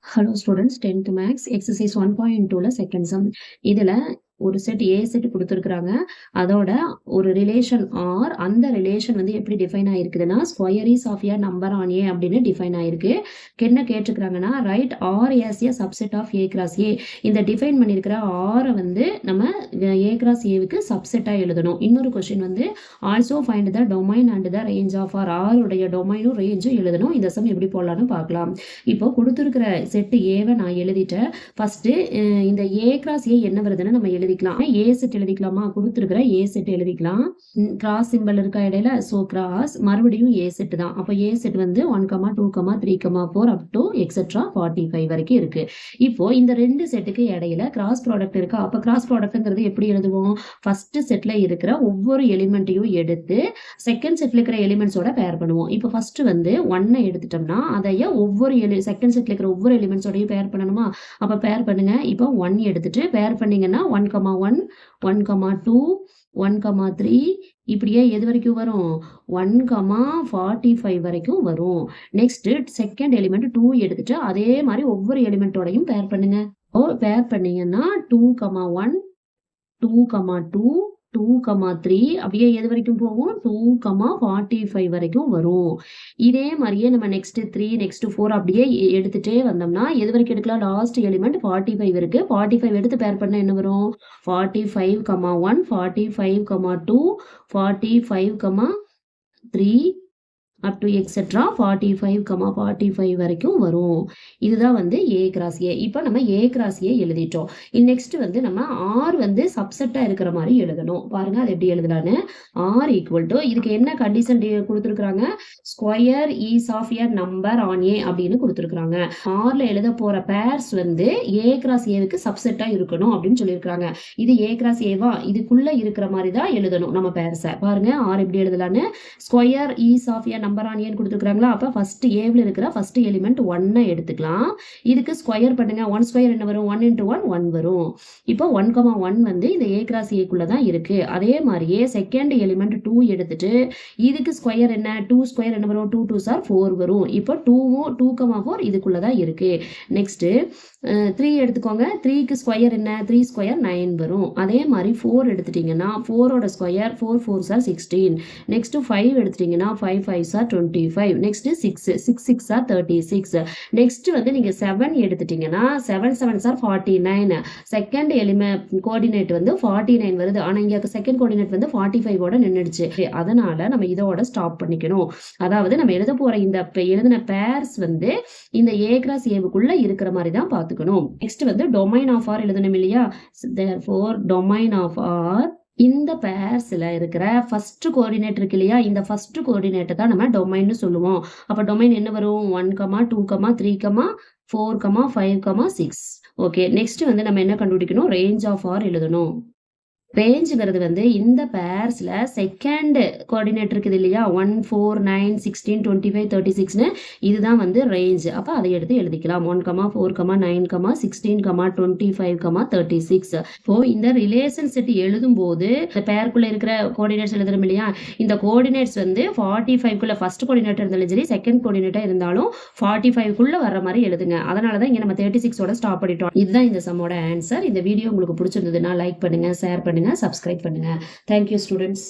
Hello students, 10th Max exercise 1.2ல second sum. இதுல ஒரு set ஏ set கொடுத்துருக்காங்க. அதோட ஒரு ரிலேஷன் ஆர் அந்த ரிலேஷன் வந்து எப்படி டிஃபைன் ஆயிருக்குதுன்னா square is of a number on A அப்படின்னு டிஃபைன் ஆயிருக்கு. என்ன கேட்டிருக்காங்கன்னா right R is a subset of A cross A. இந்த டிஃபைன் பண்ணியிருக்கிற ஆரை வந்து நம்ம ஏ கிராஸ் ஏவுக்கு சப்செட்டாக எழுதணும். இன்னொரு கொஸ்டின் வந்து also find the domain and the range of R. ஆருடைய டொமைனும் ரேஞ்சும் எழுதணும். இந்த சம் எப்படி போடலாம்னு பார்க்கலாம். இப்போ கொடுத்துருக்கிற செட்டு ஏவை நான் எழுதிட்டேன். ஃபர்ஸ்ட் இந்த ஏ கிராஸ் ஏ என்ன வருதுன்னு நம்ம எழுதிக்கலாம். ஏ செட் எழுதிக்கலாமா? கொடுத்துருக்கிற ஏ செட் எழுதிக்கலாம். கிராஸ் சிம்பிள் இருக்கா இடையில, சோ கிராஸ் மறுபடியும் ஏ செட் தான். அப்போ ஏ செட் வந்து 1, 2, 3, 4 அப் டு எக்ஸெட்ரா 45 வரைக்கும் இருக்கு. இப்போ இந்த ரெண்டு செட்டுக்கு இடையில கிராஸ் ப்ராடக்ட் இருக்கா? அப்ப கிராஸ் ப்ராடக்ட்ங்கிறது எப்படி எழுதுவோம்? ஃபர்ஸ்ட் செட்ல இருக்கிற ஒவ்வொரு எலிமெண்ட்டையும் எடுத்து செகண்ட் செட்ல இருக்கிற எலிமெண்ட்ஸோட பேர் பண்ணுவோம். இப்போ ஃபர்ஸ்ட் வந்து 1 எடுத்துட்டோம்னா அதைய ஒவ்வொரு செகண்ட் செட்ல இருக்கிற ஒவ்வொரு எலிமெண்ட்ஸோடய பேர் பண்ணணுமா? அப்ப பேர் பண்ணுங்க. இப்போ 1 எடுத்துட்டு பேர் பண்ணீங்கன்னா 1,1, 1,2, 1,3 இப்படியே எது வரைக்கும் வரும்? 1,45 வரைக்கும் வரும். நெக்ஸ்ட் செகண்ட் எலிமெண்ட் 2 எடுத்துட்டு அதே மாதிரி ஒவ்வொரு எலிமெண்டோடையும் பேர் பண்ணுங்க. பேர் பண்ணீங்கன்னா 2,1, 2,2, 2,3 அப்படியே எது வரைக்கும் போகும்? 2,45 வரைக்கும் வரும். இதே மாதிரியே நம்ம நெக்ஸ்ட் 3, நெக்ஸ்ட் 4 அப்படியே எடுத்துட்டே வந்தோம்னா எது வரைக்கும் எடுக்கலாம்? லாஸ்ட் எலிமெண்ட் 45 இருக்கு. 45 எடுத்து பேர் பண்ண என்ன வரும்? 45,1, 45,2, 45,3 அப் டு எக்ஸெட்ரா 45,45 வரைக்கும் வரும். இதுதான் வந்து ஏ கிராஸ் ஏ. இப்போ நம்ம ஏ கிராஸ் ஏ எழுதிட்டோம். நெக்ஸ்ட் வந்து நம்ம ஆர் வந்து சப்செட்டா இருக்கிற மாதிரி எழுதணும். பாருங்க அது எப்படி எழுதலான்னு. ஆர் ஈக்குவல் டு இதுக்கு என்ன கண்டிஷன் கொடுத்துருக்காங்க? Square is of a number on A அப்படின்னு கொடுத்துருக்காங்க. ஆர்ல எழுத போற பேர்ஸ் வந்து ஏ கிராஸ் ஏவுக்கு சப்செட்டா இருக்கணும் அப்படின்னு சொல்லியிருக்காங்க. இது ஏ கிராஸ் ஏவா? இதுக்குள்ள இருக்கிற மாதிரி தான் எழுதணும் நம்ம பேர்ஸை. பாருங்க ஆர் எப்படி எழுதலான்னு. Square is of a number on ஏன்னு கொடுத்துருக்காங்களா? அப்ப ஃபர்ஸ்ட் ஏவில் இருக்கிற ஃபர்ஸ்ட் எலிமெண்ட் 1 எடுத்துக்கலாம். இதுக்கு ஸ்கொயர் பண்ணுங்க. 1 ஸ்கொயர் என்ன வரும்? 1 into 1 1 வரும். இப்போ 1,1 வந்து இந்த ஏ கிராஸ் ஏக்குள்ள தான் இருக்கு. அதே மாதிரியே செகண்ட் எலிமெண்ட் 2 எடுத்துட்டு இதுக்கு ஸ்கொயர் என்ன? 2 ஸ்கொயர் என்ன வரும்? 2 2s are 4 வரும். இப்போ 2,4 இதுக்குள்ள தான் இருக்கு. நெக்ஸ்ட் 3 எடுத்துக்கோங்க. 3க்கு ஸ்கொயர் என்ன? 3 ஸ்கொயர் 9 வரும். அதே மாதிரி 4 எடுத்துட்டீங்கன்னா 4ஓட ஸ்கொயர் 4 4s are 16. நெக்ஸ்ட் 5 எடுத்துட்டீங்கன்னா 5 5s are 25. Next 6 6 are 36. Next வந்து நீங்க 7 எடுத்துட்டீங்கன்னா 7 7s are 49. Second element coordinate வந்து 49 வருது. ஆனா இங்க செகண்ட் கோஆர்டினேட் வந்து 45 ஓட நின்னுடுச்சு. அதனால நம்ம இதோட ஸ்டாப் பண்ணிக்கணும். அதாவது நம்ம எழுத போற இந்த எழுதின பேர்ஸ் வந்து இந்த ஏ கிராஸ் ஏவுக்குள்ள இருக்கிற மாதிரி தான் பார்த்துக்கணும். நெக்ஸ்ட் வந்து டொமைன் ஆஃப் ஆர் எழுதணும் இல்லையா? therefore டொமைன் ஆஃப் ஆர் இந்த பேர்ஸ்ல இருக்கிற ஃபர்ஸ்ட் கோஆர்டினேட் இருக்கு இல்லையா? இந்த ஃபர்ஸ்ட் கோஆர்டினேட்டை தான் நம்ம டொமைன்னு சொல்லுவோம். அப்ப டொமைன் என்ன வரும்? 1, 2, 3, 4, 5, 6. ஓகே. நெக்ஸ்ட் வந்து நம்ம என்ன கண்டுபிடிக்கணும்? ரேஞ்ச் ஆஃப் ஆர் எழுதணும். ரேஞ்சுங்கிறது வந்து இந்த பேர்ஸ்ல செகண்ட் கோஆர்டினேட் இருக்குது இல்லையா? 1, 4, 9, 16, 25, 36ன்னு இதுதான் வந்து ரேஞ்ச். அப்ப அதை எடுத்து எழுதிக்கலாம். 1, 4, 9, 16, 25, 36. இப்போ இந்த ரிலேஷன் செட் எழுதும் போது இந்த பேருக்குள்ள இருக்கிற கோஆர்டினேட்ஸ் எழுதுறோம் இல்லையா? இந்த கோஆர்டினேட்ஸ் வந்து 45க்குள்ள ஃபர்ஸ்ட் கோஆர்டினேட் இருந்தாலும் சரி செகண்ட் கோஆர்டினேட்டா இருந்தாலும் 45க்குள்ள வர மாதிரி எழுதுங்க. அதனாலதான் இங்க நம்ம 36ஓட ஸ்டாப் பண்ணிட்டோம். இதுதான் இந்த சம்மோட ஆன்சர். இந்த வீடியோ உங்களுக்கு பிடிச்சிருந்ததுன்னா லைக் பண்ணுங்க, ஷேர் பண்ணுங்க, சப்ஸ்கிரைப் பண்ணுங்க. Thank you students.